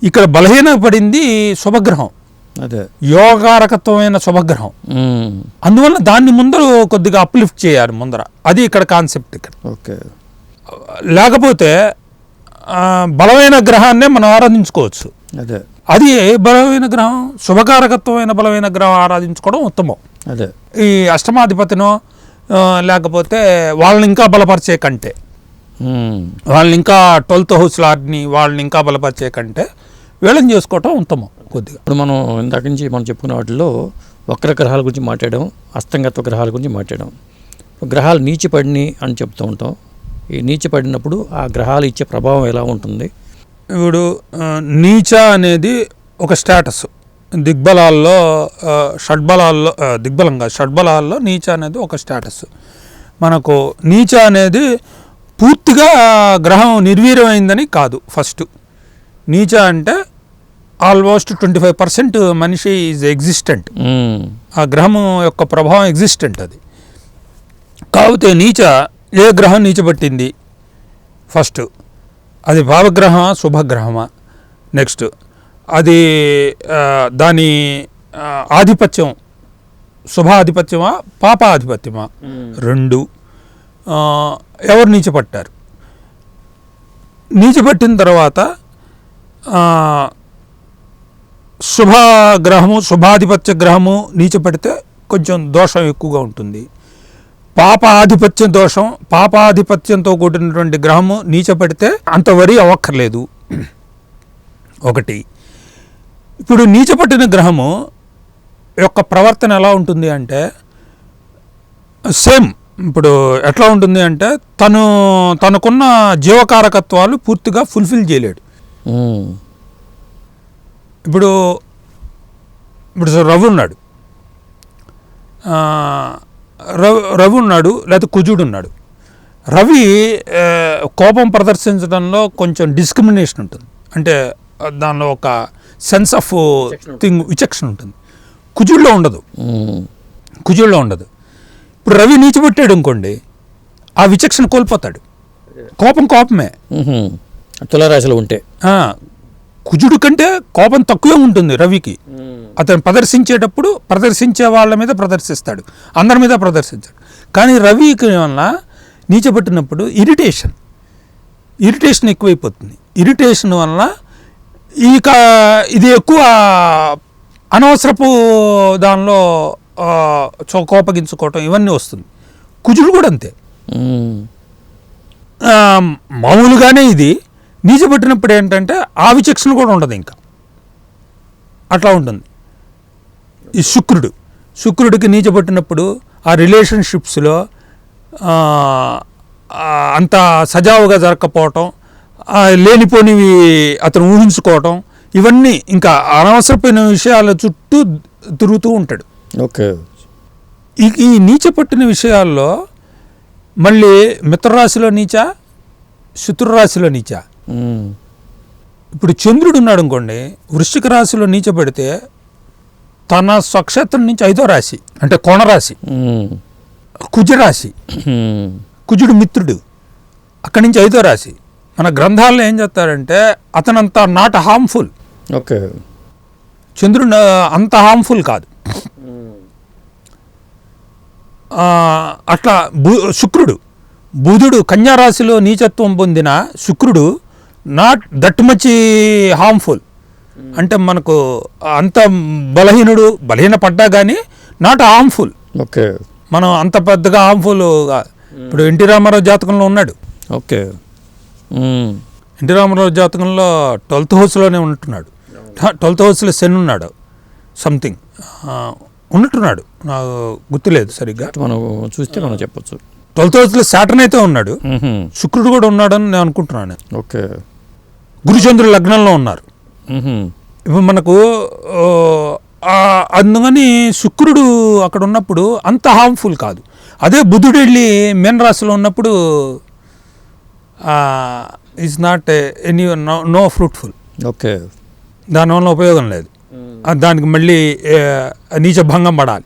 ఇక్కడ బలహీనపడింది శుభగ్రహం, అదే యోగారకత్వమైన శుభగ్రహం. అందువల్ల దాన్ని ముందర కొద్దిగా అప్లిఫ్ట్ చేయాలి ముందర, అది ఇక్కడ కాన్సెప్ట్. ఇక్కడ ఓకే. లేకపోతే బలమైన గ్రహాన్నే మనం ఆరాధించుకోవచ్చు. అదే అది బలమైన గ్రహం, శుభకారకత్వమైన బలమైన గ్రహం ఆరాధించుకోవడం ఉత్తమం. అదే ఈ అష్టమాధిపతినో లేకపోతే వాళ్ళని ఇంకా బలపరిచే కంటే, వాళ్ళని ఇంకా 12th హౌస్ లార్డ్ని వాళ్ళని ఇంకా బలపరిచే కంటే వీళ్ళని చేసుకోవటం ఉత్తమం కొద్దిగా. ఇప్పుడు మనం ఇందాక నుంచి మనం చెప్పుకున్న వాటిలో వక్ర గ్రహాల గురించి మాట్లాడాం, అస్తంగత్వ గ్రహాల గురించి మాట్లాడాం. గ్రహాలు నీచిపడిని అని చెప్తూ ఉంటాం. ఈ నీచపడినప్పుడు ఆ గ్రహాలు ఇచ్చే ప్రభావం ఎలా ఉంటుంది? ఇప్పుడు నీచ అనేది ఒక స్టేటస్, దిగ్బలాల్లో షడ్బలాల్లో, దిగ్బలంగా షడ్బలాల్లో నీచ అనేది ఒక స్టేటస్. మనకు నీచ అనేది పూర్తిగా గ్రహం నిర్వీర్యమైందని కాదు. ఫస్ట్ నీచ అంటే ఆల్మోస్ట్ 25% మనిషి ఈజ్ ఎగ్జిస్టెంట్, ఆ గ్రహం యొక్క ప్రభావం ఎగ్జిస్టెంట్ అది. కాకపోతే నీచ ఏ గ్రహం నీచబట్టింది, ఫస్ట్ అది భావగ్రహమా శుభగ్రహమా, నెక్స్ట్ అది దాని ఆధిపత్యం శుభాధిపత్యమా పాపాధిపత్యమా, రెండు ఎవరు నీచపట్టారు. నీచపట్టిన తర్వాత శుభగ్రహము శుభాధిపత్య గ్రహము నీచపడితే కొంచెం దోషం ఎక్కువగా ఉంటుంది. పాపాధిపత్య దోషం పాపాధిపత్యంతో కూడినటువంటి గ్రహము నీచపడితే అంత వరి అవ్వక్కర్లేదు. ఒకటి. ఇప్పుడు నీచపట్టిన గ్రహము యొక్క ప్రవర్తన ఎలా ఉంటుంది అంటే సేమ్. ఇప్పుడు ఎట్లా ఉంటుంది అంటే తనకున్న జీవకారకత్వాలు పూర్తిగా ఫుల్ఫిల్ చేయలేడు. ఇప్పుడు రవి ఉన్నాడు, రవి ఉన్నాడు లేకపోతే కుజుడు ఉన్నాడు. రవి కోపం ప్రదర్శించడంలో కొంచెం డిస్క్రిమినేషన్ ఉంటుంది, అంటే దానిలో ఒక సెన్స్ ఆఫ్ థింగ్ విచక్షణ ఉంటుంది. కుజుడిలో ఉండదు. ఇప్పుడు రవి నీచిపెట్టాడు అనుకోండి, ఆ విచక్షణ కోల్పోతాడు. కోపమే. తులారాశిలో ఉంటే కుజుడు కంటే కోపం తక్కువే ఉంటుంది రవికి. అతను ప్రదర్శించేటప్పుడు ప్రదర్శించే వాళ్ళ మీద ప్రదర్శిస్తాడు, అందరి మీద ప్రదర్శించాడు. కానీ రవికి వల్ల నీచబట్టినప్పుడు ఇరిటేషన్ ఎక్కువైపోతుంది. ఇరిటేషన్ వల్ల ఇది ఎక్కువ అనవసరపు దానిలో కోపగించుకోవటం ఇవన్నీ వస్తుంది. కుజుడు కూడా అంతే. మామూలుగానే ఇది నీచబట్టినప్పుడు ఏంటంటే ఆ విచక్షణ కూడా ఉండదు, ఇంకా అట్లా ఉంటుంది. ఈ శుక్రుడికి నీచబట్టినప్పుడు ఆ రిలేషన్షిప్స్లో అంత సజావుగా జరగకపోవటం, లేనిపోనివి అతను ఊహించుకోవటం, ఇవన్నీ ఇంకా అనవసరమైన విషయాల చుట్టూ తిరుగుతూ ఉంటాడు. ఓకే. ఈ నీచపట్టిన విషయాల్లో మళ్ళీ మిత్రరాశిలో నీచ, శత్రురాశిలో నీచ. ఇప్పుడు చంద్రుడు ఉన్నాడు అనుకోండి, వృశ్చిక రాశిలో నీచపడితే తన స్వక్షేత్రం నుంచి 5వ రాశి అంటే కోణరాశి, కుజరాశి, కుజుడు మిత్రుడు, అక్కడి నుంచి 5వ రాశి. మన గ్రంథాల్లో ఏం చెప్తారంటే అతనంత నాట్ హార్మ్ఫుల్. ఓకే. చంద్రుడు అంత హార్మ్ఫుల్ కాదు. అట్లా బుధుడు కన్యారాశిలో నీచత్వం పొందిన శుక్రుడు నాట్ దట్ మచ్ హార్మ్ఫుల్, అంటే మనకు అంత బలహీన పడ్డా కానీ నాట్ హార్మ్ఫుల్. ఓకే. మనం అంత పెద్దగా హార్మ్ఫుల్. ఇప్పుడు ఎన్టీ రామారావు జాతకంలో ఉన్నాడు. ఓకే. ఎన్టీ రామారావు జాతకంలో 12th హౌస్లోనే ఉంటున్నాడు. 12th హౌస్లో శని ఉన్నాడు, సంథింగ్ ఉన్నట్టున్నాడు, నాకు గుర్తులేదు సరిగ్గా. మనం చూస్తే మనం చెప్పచ్చు. ట్వెల్త్ హౌస్లో సాటర్న్ అయితే ఉన్నాడు, మ్మ్. శుక్రుడు కూడా ఉన్నాడని నేను అనుకుంటున్నాను. ఓకే. గురుచంద్రుడు లగ్నంలో ఉన్నారు. మ్మ్. ఇప్పుడు మనకు అందుకని శుక్రుడు అక్కడ ఉన్నప్పుడు అంత హార్మ్ఫుల్ కాదు. అదే బుధుడు వెళ్ళి మీన రాశిలో ఉన్నప్పుడు is not any no fruitful. Okay. దానివల్ల ఉపయోగం లేదు. దానికి మళ్ళీ నీచ భంగం పడాలి.